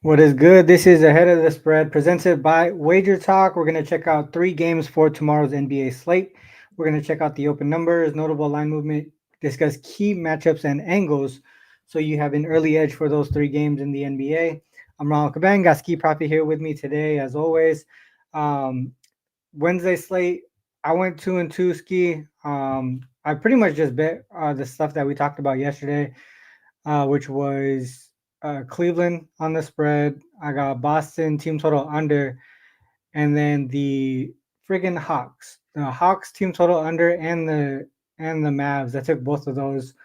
What is good? This is Ahead of the Spread presented by Wager Talk. We're going to check out three games for tomorrow's NBA slate. We're going to check out the open numbers, notable line movement, discuss key matchups and angles so you have an early edge for those three games in the NBA. I'm Ronald Cabang. Got Skee Profit here with me today, as always. Um, Wednesday slate, I went 2-2 Skee. I pretty much just bet the stuff that we talked about yesterday, which was Cleveland on the spread. I got Boston team total under, and then the friggin' Hawks. The Hawks team total under and the Mavs. I took both of those.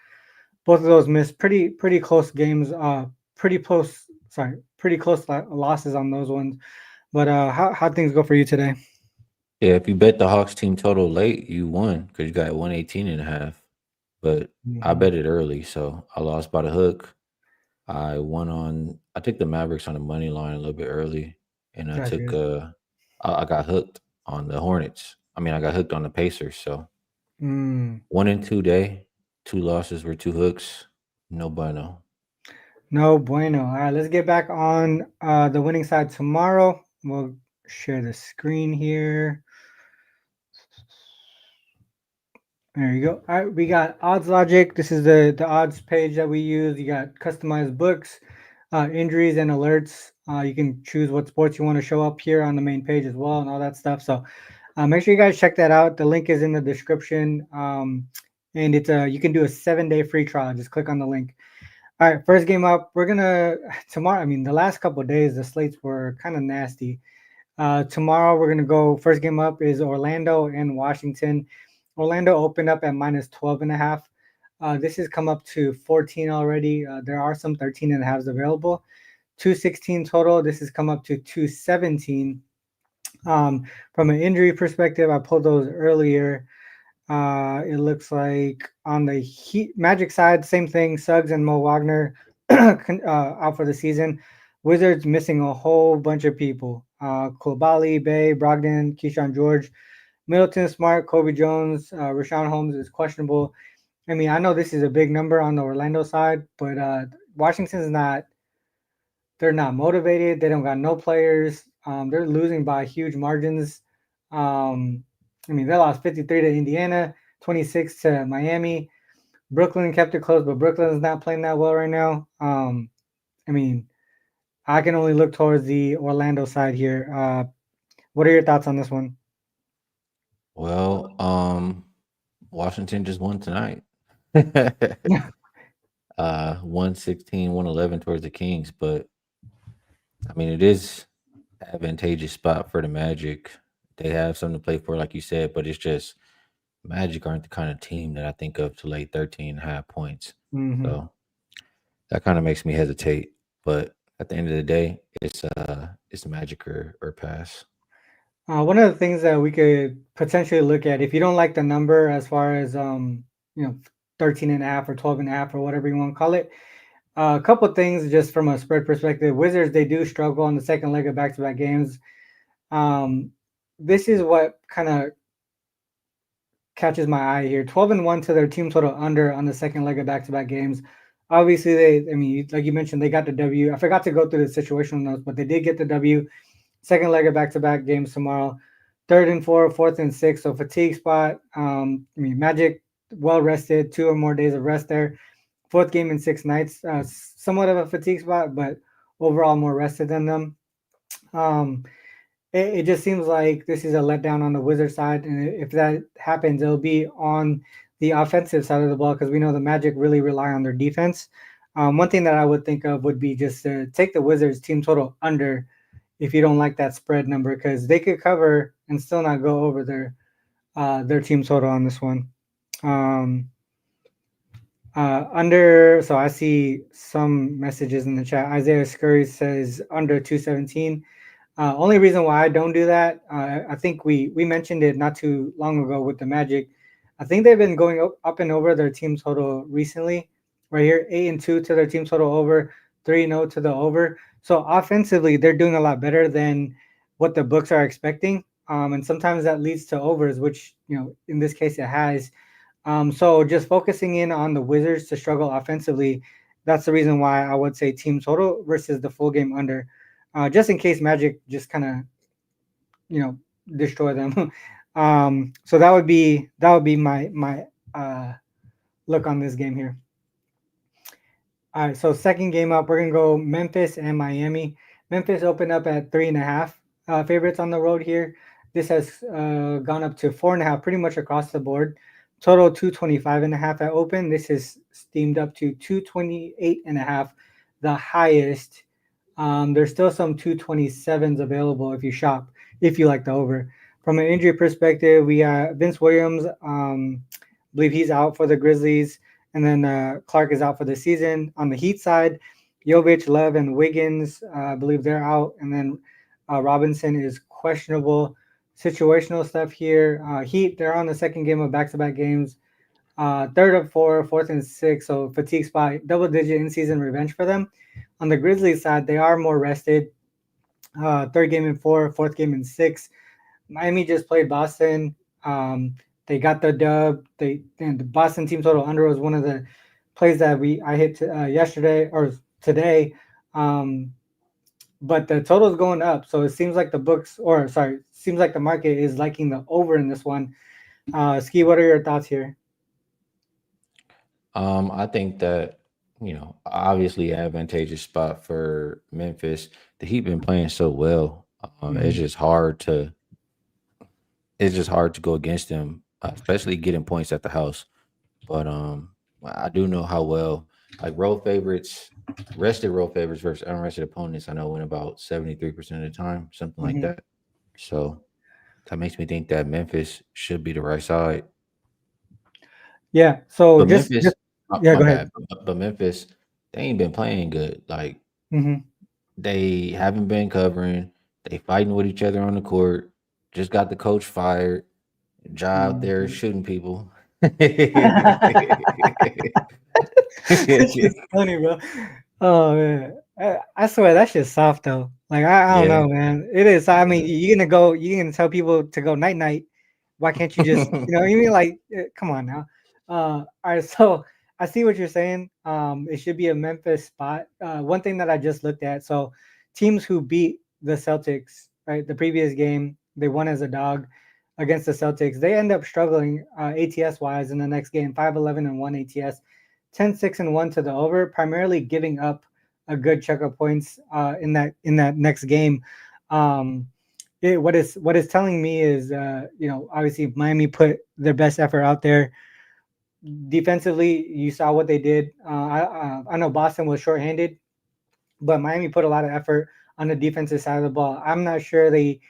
Both of those missed pretty close games. Pretty close losses on those ones. But how things go for you today? Yeah, if you bet the Hawks team total late, you won because you got 118.5. But I Mhm. bet it early, so I lost by the hook. I took the Mavericks on the money line a little bit early, and Gotcha. I got hooked on the Hornets. I mean, I got hooked on the Pacers. So Mm. 1 and 2 day, two losses were two hooks. No bueno. No bueno. All right, let's get back on the winning side tomorrow. We'll share the screen here. There you go. All right, we got odds logic. This is the odds page that we use. You got customized books, injuries, and alerts. You can choose what sports you want to show up here on the main page as well, and all that stuff. So make sure you guys check that out. The link is in the description, and you can do a 7-day free trial. Just click on the link. All right, first game up. We're gonna tomorrow. I mean, the last couple of days the slates were kind of nasty. Tomorrow we're gonna go. First game up is Orlando and Washington. Orlando opened up at minus 12 and a half. This has come up to 14 already. There are some 13 and a halves available. 216 total. This has come up to 217. From an injury perspective, I pulled those earlier. It looks like on the Heat Magic side, same thing. Suggs and Mo Wagner out for the season. Wizards missing a whole bunch of people. Koulibaly, Bay, Brogdon, Keyshawn George, Middleton, Smart, Kobe Jones, Rashawn Holmes is questionable. I mean, I know this is a big number on the Orlando side, but Washington's not. They're not motivated. They don't got no players. They're losing by huge margins. Um, I mean, they lost 53 to Indiana, 26 to Miami. Brooklyn kept it close, but Brooklyn's not playing that well right now. I mean, I can only look towards the Orlando side here. What are your thoughts on this one? Well, Washington just won tonight. 116, 111 towards the Kings, but I mean, it is advantageous spot for the Magic. They have something to play for, like you said, but it's just Magic aren't the kind of team that I think of to lay 13.5 points. hmm So that kind of makes me hesitate. But at the end of the day, it's Magic or pass. One of the things that we could potentially look at, if you don't like the number as far as you know, 13 and a half or 12 and a half or whatever you want to call it, a couple of things just from a spread perspective. Wizards, they do struggle on the second leg of back-to-back games. Um, this is what kind of catches my eye here. 12-1 to their team total under on the second leg of back-to-back games. Obviously, I mean, like you mentioned, they got the W. I forgot to go through the situational notes, but they did get the W. Second leg of back-to-back games tomorrow. Third and four, fourth and six. So fatigue spot. I mean, Magic well rested, 2 or more days of rest there. Fourth game in 6 nights. Somewhat of a fatigue spot, but overall more rested than them. Um, it just seems like this is a letdown on the Wizard side, and if that happens, it'll be on the offensive side of the ball because we know the Magic really rely on their defense. One thing that I would think of would be just to take the Wizards team total under if you don't like that spread number because they could cover and still not go over their team total on this one. Um, under, so I see some messages in the chat. Isaiah Scurry says under 217. Only reason why I don't do that, I think we mentioned it not too long ago with the Magic. I think they've been going up and over their team total recently. Right here, 8-2 to their team total over, 3-0 to the over. So offensively, they're doing a lot better than what the books are expecting. And sometimes that leads to overs, which in this case it has. So just focusing in on the Wizards to struggle offensively, that's the reason why I would say team total versus the full game under, just in case Magic just kind of you know destroy them. So that would be my uh, look on this game here. All right, so second game up, we're gonna go Memphis and Miami. Memphis opened up at 3.5 favorites on the road here. This has gone up to 4.5, pretty much across the board. Total 225.5 at open. This is steamed up to 228.5, the highest. There's still some 227s available if you shop, if you like the over. From an injury perspective, we got Vince Williams. I believe he's out for the Grizzlies, and then Clark is out for the season. On the Heat side, Jovic, Lev, and Wiggins, I believe they're out, and then Robinson is questionable. Situational stuff here. Heat, they're on the second game of back-to-back games. Third of four, fourth and six, so fatigue spot, double-digit in-season revenge for them. On the Grizzlies side, they are more rested. Third game in four, fourth game in six. Miami just played Boston. They got the dub. And the Boston team total under was one of the plays that I hit yesterday or today. But the total is going up, so it seems like the books, or sorry, seems like the market is liking the over in this one. Skee, what are your thoughts here? I think that obviously advantageous spot for Memphis. The Heat been playing so well. It's Mhm. just hard to go against them, especially getting points at the house. But I do know how well like road favorites, rested road favorites versus unrested opponents. I know win about 73% of the time, something like Mhm. that. So that makes me think that Memphis should be the right side. Yeah. So But just Memphis, yeah, my go ahead. bad. But Memphis, they ain't been playing good. Like Hmm. they haven't been covering. They fighting with each other on the court. Just got the coach fired. Ja out there Mhm. shooting people. That's just funny, bro. Oh man, I swear that's just soft though. Like I don't Yeah. know, man. It is. I mean, you're gonna tell people to go night night. Why can't you just, what I mean? Like, come on now. All right, so I see what you're saying. It should be a Memphis spot. One thing that I just looked at. So teams who beat the Celtics, right? The previous game, they won as a dog against the Celtics. They end up struggling ATS wise in the next game, 5-11-1 ATS. 10-6-1 to the over, primarily giving up a good chunk of points in that next game. Um, what is telling me is obviously Miami put their best effort out there defensively. You saw what they did. I know Boston was shorthanded, but Miami put a lot of effort on the defensive side of the ball. I'm not sure they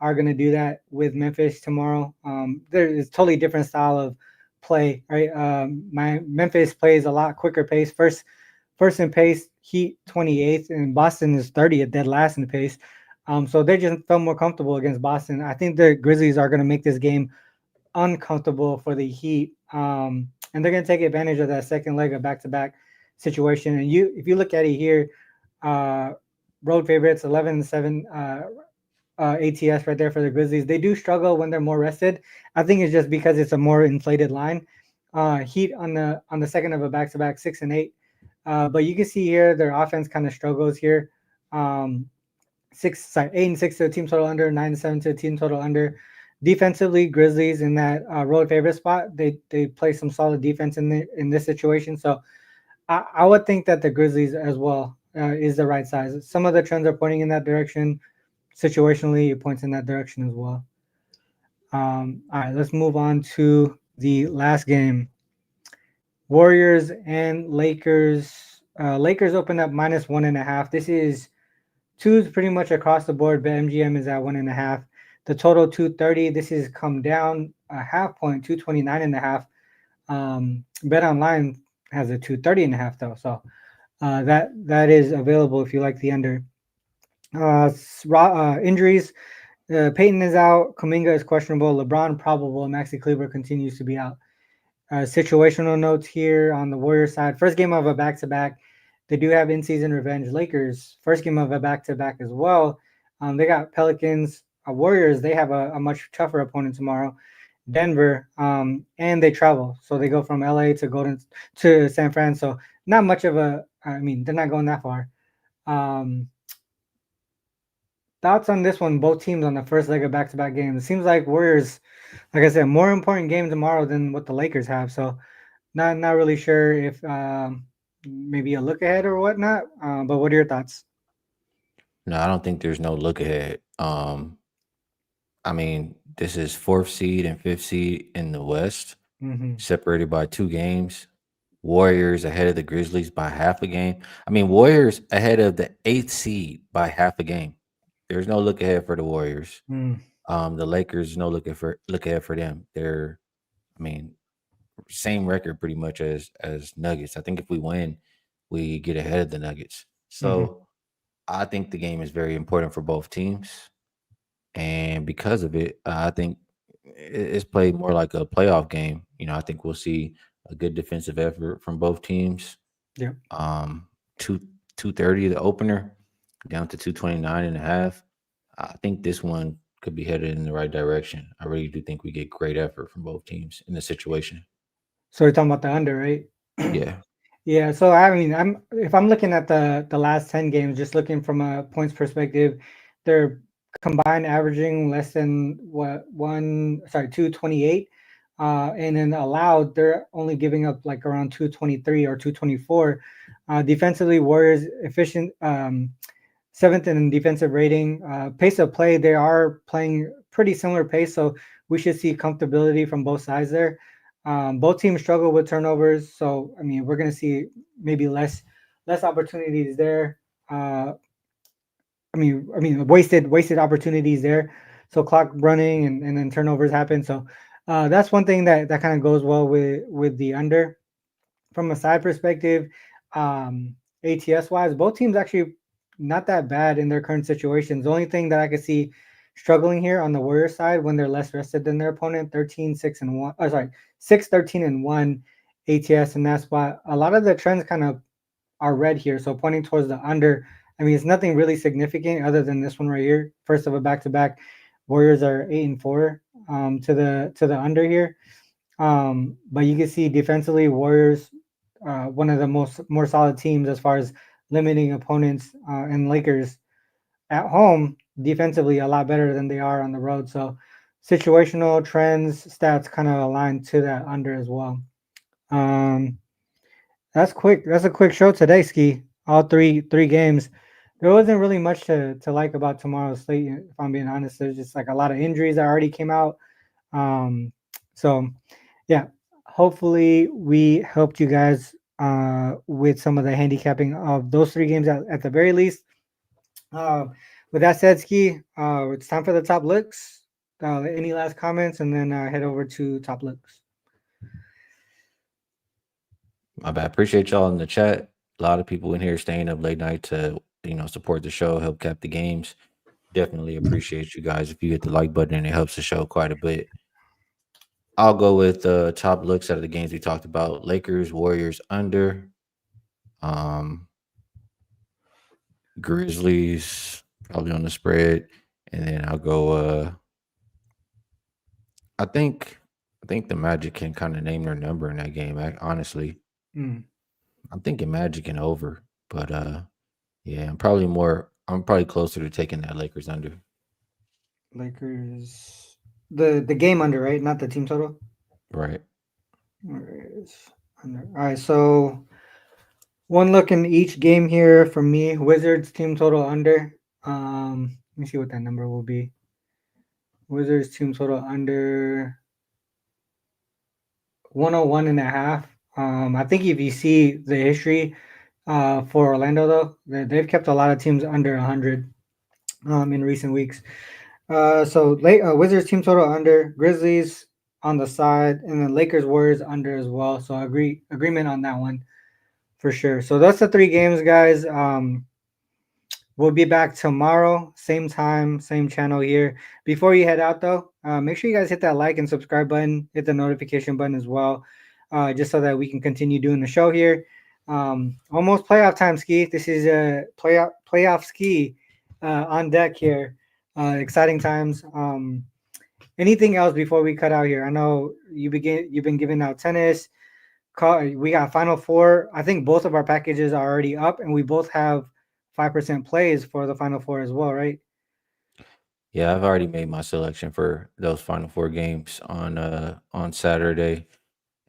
are going to do that with Memphis tomorrow. There is totally different style of play, right? My Memphis plays a lot quicker pace. First in pace, Heat 28th, and Boston is 30th, dead last in the pace. So they just felt more comfortable against Boston. I think the Grizzlies are going to make this game uncomfortable for the Heat, and they're going to take advantage of that second leg of back-to-back situation. And if you look at it here, uh, road favorites 11-7 ATS right there for the Grizzlies. They do struggle when they're more rested. I think it's just because it's a more inflated line. Heat on the second of a back-to-back 6-8. But you can see here their offense kind of struggles here. 8-6 to the team total under, 9-7 to the team total under. Defensively, Grizzlies in that road favorite spot. They play some solid defense in this situation. So I would think that the Grizzlies as well is the right size. Some of the trends are pointing in that direction. Situationally, it points in that direction as well. All right, let's move on to the last game. Warriors and Lakers. Lakers opened up -1.5. This is two's pretty much across the board, but MGM is at 1.5. The total 230. This has come down a half point, 229.5. Bet online has a 230.5 though, so that is available if you like the under. Injuries. Peyton is out. Kuminga is questionable. LeBron probable. Maxi Kleber continues to be out. Situational notes here on the Warriors side. First game of a back to back. They do have in season revenge. Lakers, first game of a back to back as well. They got Pelicans. Warriors, they have a much tougher opponent tomorrow. Denver, and they travel. So they go from LA to San Fran. So not much of I mean, they're not going that far. Um, Thoughts on this one? Both teams on the first leg of back-to-back games. It seems like Warriors, like I said, more important game tomorrow than what the Lakers have. So not really sure if maybe a look ahead or whatnot. But what are your thoughts? No, I don't think there's no look ahead. I mean, this is fourth seed and fifth seed in the West, Hmm. separated by 2 games. Warriors ahead of the Grizzlies by half a game. I mean, Warriors ahead of the eighth seed by half a game. There's no look ahead for the Warriors. Mm, The Lakers, no look ahead for them. They're, I mean, same record pretty much as Nuggets. I think if we win, we get ahead of the Nuggets. hmm. So I think the game is very important for both teams, and because of it, I think it's played more like a playoff game. I think we'll see a good defensive effort from both teams. Yep. Two 230 the opener, down to 229 and a half. I think this one could be headed in the right direction. I really do think we get great effort from both teams in the situation. So we're talking about the under, right? Yeah. Yeah, so I mean, I'm looking at the last 10 games, just looking from a points perspective, they're combined averaging less than what 228. And then allowed, they're only giving up like around 223 or 224. Defensively, Warriors efficient, seventh in defensive rating. Pace of play, they are playing pretty similar pace, so we should see comfortability from both sides there. Both teams struggle with turnovers, so I mean we're going to see maybe less opportunities there. I mean wasted opportunities there. So clock running and then turnovers happen. So that's one thing that kind of goes well with the under. From a side perspective, ATS wise, both teams actually not that bad in their current situations. The only thing that I could see struggling here on the Warriors side when they're less rested than their opponent, 13, 6, and 1. Oh, sorry, 6, 13, and 1 ATS in that spot. A lot of the trends kind of are red here. So pointing towards the under. I mean, it's nothing really significant other than this one right here. First of a back to back. Warriors are 8-4 to the under here. But you can see defensively, Warriors, one of the more solid teams as far as limiting opponents, and Lakers at home defensively a lot better than they are on the road. So situational trends stats kind of align to that under as well. Um, that's quick. That's a quick show today, Ski. All three games. There wasn't really much to like about tomorrow's slate. If I'm being honest, there's just like a lot of injuries that already came out. Um, so yeah, hopefully we helped you guys with some of the handicapping of those three games at the very least. Uh, with that said, Ski, it's time for the top looks. Any last comments, and then head over to top looks. My bad. Appreciate y'all in the chat. A lot of people in here staying up late night to support the show, help cap the games. Definitely appreciate you guys. If you hit the like button, and it helps the show quite a bit. I'll go with top looks out of the games we talked about. Lakers, Warriors under. Um, Grizzlies probably on the spread, and then I'll go. I think I think the Magic can kind of name their number in that game. Honestly, Mm, I'm thinking Magic and over, but yeah, I'm probably more. I'm probably closer to taking that Lakers under. Lakers. The game under, right? Not the team total. Right. Warriors under. All right, so one look in each game here from me. Wizards team total under. Let me see what that number will be. Wizards team total under 101 and a half. I think if you see the history for Orlando, though, they've kept a lot of teams under 100 in recent weeks. So Wizards team total under, Grizzlies on the side, and then Lakers Warriors under as well. So agreement on that one for sure. So that's the three games, guys. We'll be back tomorrow, same time, same channel here. Before you head out, though, make sure you guys hit that like and subscribe button, hit the notification button as well, just so that we can continue doing the show here. Almost playoff time, Ski. This is a playoff Ski on deck here. Exciting times. Anything else before we cut out here? I know you've been giving out tennis, call. We got Final Four. I think both of our packages are already up, and we both have 5% plays for the Final Four as well, right? Yeah, I've already made my selection for those Final Four games on Saturday.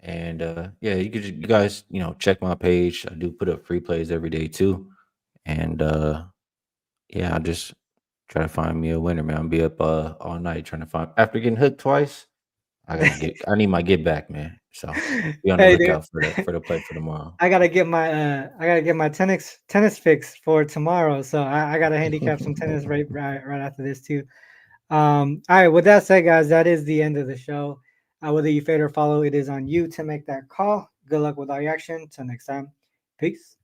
And yeah, you guys, check my page. I do put up free plays every day too. And yeah, I just try to find me a winner, man. I'll be up all night trying to find after getting hooked twice. I need my get back, man. So be on the Hey, dude. lookout for the play for tomorrow. I gotta get my tennis fix for tomorrow. So I gotta handicap some tennis right after this too. All right. With that said, guys, that is the end of the show. Whether you fade or follow, it is on you to make that call. Good luck with all your action. Till next time. Peace.